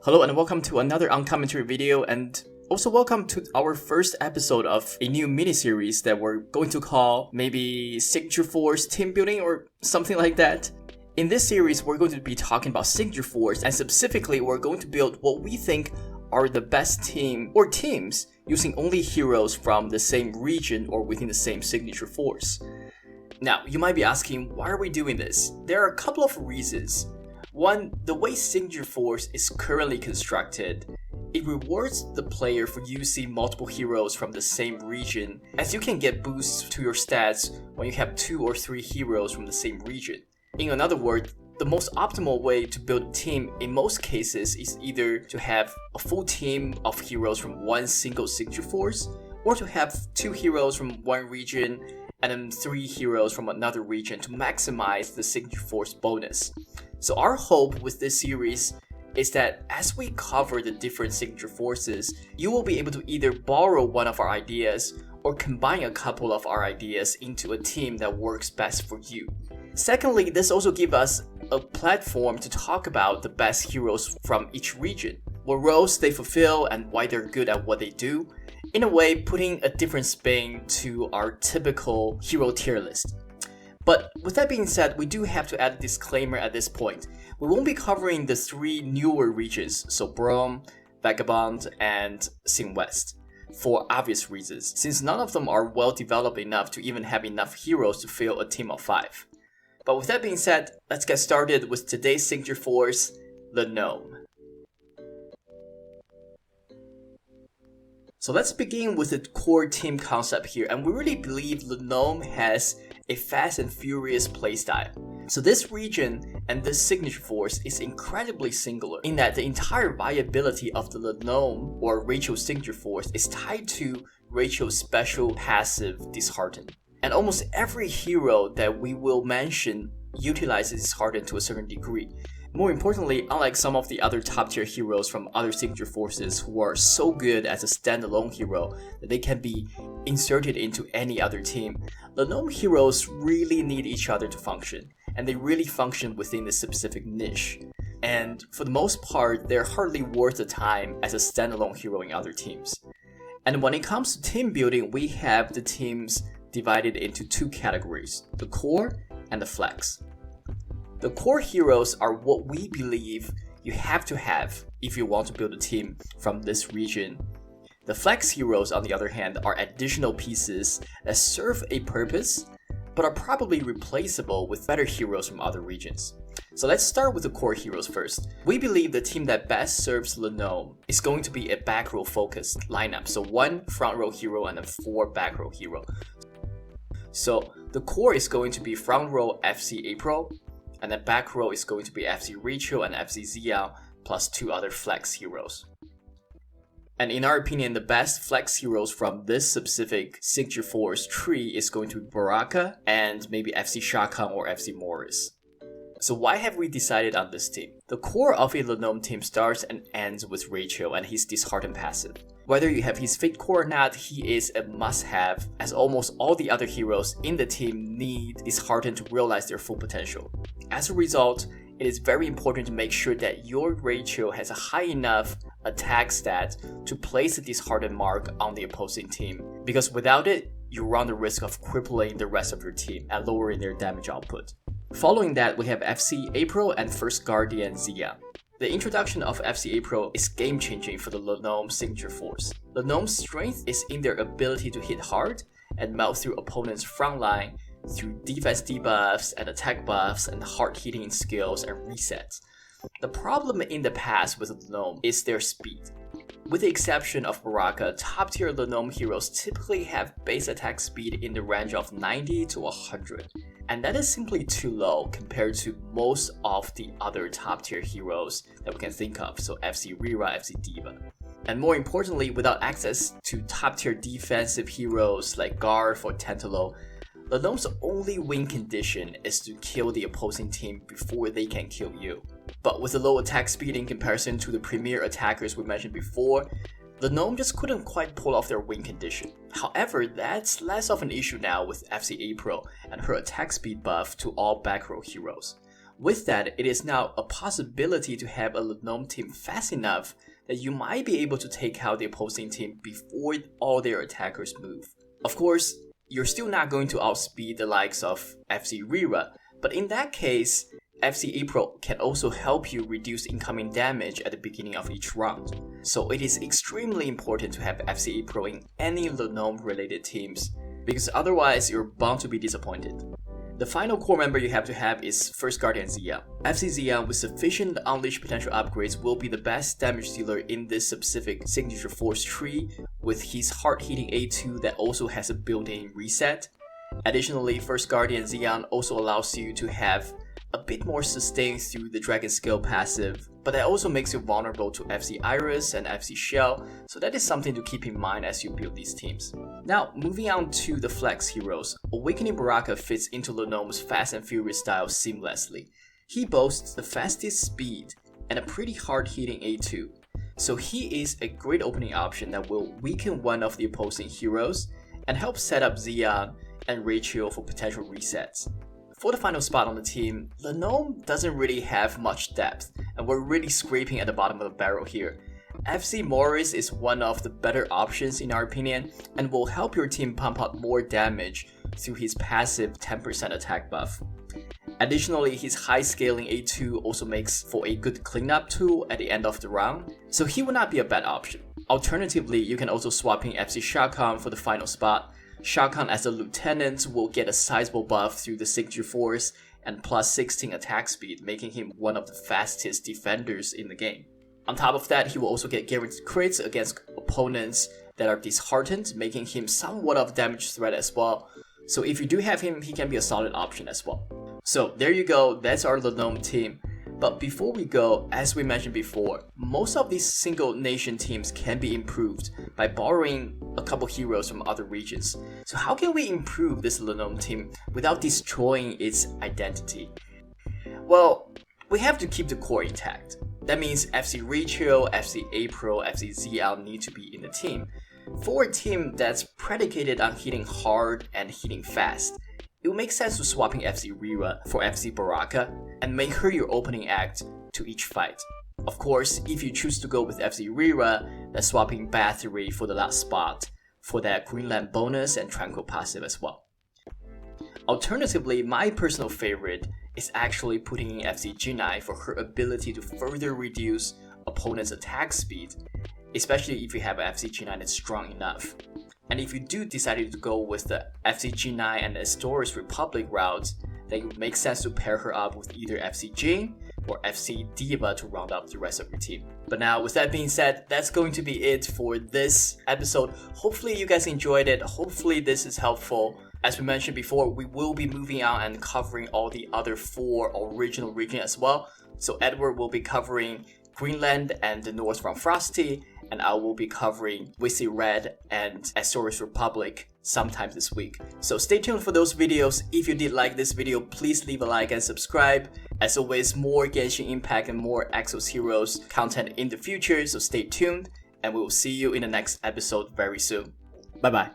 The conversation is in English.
Hello and welcome to another uncommentary video, and also welcome to our first episode of a new mini-series that we're going to call maybe Signature Force Team Building or something like that. In this series, we're going to be talking about Signature Force, and specifically we're going to build what we think are the best team or teams using only heroes from the same region or within the same Signature Force. Now, you might be asking, why are we doing this? There are a couple of reasons. One, the way Signature Force is currently constructed, it rewards the player for using multiple heroes from the same region, as you can get boosts to your stats when you have 2 or 3 heroes from the same region. In other words, the most optimal way to build a team in most cases is either to have a full team of heroes from one single Signature Force, or to have 2 heroes from one region and then 3 heroes from another region to maximize the Signature Force bonus. So our hope with this series is that as we cover the different Signature Forces, you will be able to either borrow one of our ideas or combine a couple of our ideas into a team that works best for you. Secondly, this also gives us a platform to talk about the best heroes from each region, what roles they fulfill and why they're good at what they do, in a way putting a different spin to our typical hero tier list. But with that being said, we do have to add a disclaimer at this point. We won't be covering the 3 newer regions, so Brom, Vagabond, and Sin West, for obvious reasons, since none of them are well developed enough to even have enough heroes to fill a team of 5. But with that being said, let's get started with today's Signature Force, Lenombe. So let's begin with the core team concept here, and we really believe Lenombe has a fast and furious playstyle. So this region and this Signature Force is incredibly singular in that the entire viability of the Lenombe or Rachel's Signature Force is tied to Rachel's special passive Dishearten. And almost every hero that we will mention utilizes Dishearten to a certain degree. More importantly, unlike some of the other top tier heroes from other Signature Forces who are so good as a standalone hero that they can be inserted into any other team, Lenombe heroes really need each other to function, and they really function within a specific niche. And for the most part, they're hardly worth the time as a standalone hero in other teams. And when it comes to team building, we have the teams divided into 2 categories, the core and the flex. The core heroes are what we believe you have to have if you want to build a team from this region. The flex heroes, on the other hand, are additional pieces that serve a purpose, but are probably replaceable with better heroes from other regions. So let's start with the core heroes first. We believe the team that best serves Lenombe is going to be a back row focused lineup, so 1 front row hero and then 4 back row hero. So the core is going to be front row FC April, and the back row is going to be FC Rachel and FC Zeon, plus 2 other flex heroes. And in our opinion, the best flex heroes from this specific Signature Force tree is going to be Baraka and maybe FC Xiakhan or FC Morris. So why have we decided on this team? The core of a Lenombe team starts and ends with Rachel and his Dishearten passive. Whether you have his Fate core or not, he is a must-have, as almost all the other heroes in the team need Dishearten to realize their full potential. As a result, it is very important to make sure that your Rachel has a high enough attack stat to place the Dishearten mark on the opposing team, because without it, you run the risk of crippling the rest of your team and lowering their damage output. Following that, we have FC April and First Guardian Zeon. The introduction of FC April is game-changing for the Lenombe Signature Force. Lenombe's strength is in their ability to hit hard and melt through opponents' front line through defense debuffs and attack buffs and hard-hitting skills and resets. The problem in the past with Lenombe is their speed. With the exception of Baraka, top-tier Lenombe heroes typically have base attack speed in the range of 90 to 100. And that is simply too low compared to most of the other top-tier heroes that we can think of, so FC Rira, FC Diva. And more importantly, without access to top-tier defensive heroes like Garth or Tantalo, Lenombe's only win condition is to kill the opposing team before they can kill you. But with the low attack speed in comparison to the premier attackers we mentioned before, Lenombe just couldn't quite pull off their win condition. However, that's less of an issue now with FC April and her attack speed buff to all back row heroes. With that, it is now a possibility to have a Lenombe team fast enough that you might be able to take out the opposing team before all their attackers move. Of course, you're still not going to outspeed the likes of FC Rira, but in that case, FC April can also help you reduce incoming damage at the beginning of each round. So it is extremely important to have FC April in any Lenombe related teams, because otherwise you're bound to be disappointed. The final core member you have to have is First Guardian Zeon. FC Zeon with sufficient unleash potential upgrades will be the best damage dealer in this specific signature force tree with his hard-hitting A2 that also has a built-in reset. Additionally, First Guardian Zeon also allows you to have a bit more sustain through the Dragon Scale passive, but that also makes you vulnerable to FC Iris and FC Shell, so that is something to keep in mind as you build these teams. Now, moving on to the flex heroes, Awakening Baraka fits into Lenombe's Fast and Furious style seamlessly. He boasts the fastest speed and a pretty hard-hitting A2, so he is a great opening option that will weaken one of the opposing heroes and help set up Zeon and Rachel for potential resets. For the final spot on the team, Lenombe doesn't really have much depth, and we're really scraping at the bottom of the barrel here. FC Morris is one of the better options in our opinion, and will help your team pump out more damage through his passive 10% attack buff. Additionally, his high scaling A2 also makes for a good cleanup tool at the end of the round, so he would not be a bad option. Alternatively, you can also swap in FC Xiakhan for the final spot. Xiakhan as a lieutenant will get a sizable buff through the signature force and plus 16 attack speed, making him one of the fastest defenders in the game. On top of that, he will also get guaranteed crits against opponents that are disheartened, making him somewhat of a damage threat as well. So if you do have him, he can be a solid option as well. So there you go, that's our Lenombe team. But before we go, as we mentioned before, most of these single nation teams can be improved by borrowing a couple heroes from other regions. So how can we improve this Lenombe team without destroying its identity? Well, we have to keep the core intact. That means FC Rachel, FC April, FC Zeon need to be in the team. For a team that's predicated on hitting hard and hitting fast, it would make sense to swapping FC Rira for FC Baraka and make her your opening act to each fight. Of course, if you choose to go with FC Rira, then swapping Battery for the last spot for that Greenland bonus and Tranquil passive as well. Alternatively, my personal favorite is actually putting in FC Jinai for her ability to further reduce opponent's attack speed, especially if you have FC Jinai that's strong enough. And if you do decide to go with the FC G9 and Estoris Republic routes, then it would make sense to pair her up with either FC Jing or FC Diva to round up the rest of your team. But now, with that being said, that's going to be it for this episode. Hopefully you guys enjoyed it. Hopefully this is helpful. As we mentioned before, we will be moving on and covering all the other 4 original regions as well. So Edward will be covering Greenland and the North from Frosty, and I will be covering Wizzy Red and Estoris Republic sometime this week. So stay tuned for those videos. If you did like this video, please leave a like and subscribe. As always, more Genshin Impact and more Exos Heroes content in the future, so stay tuned, and we will see you in the next episode very soon. Bye bye.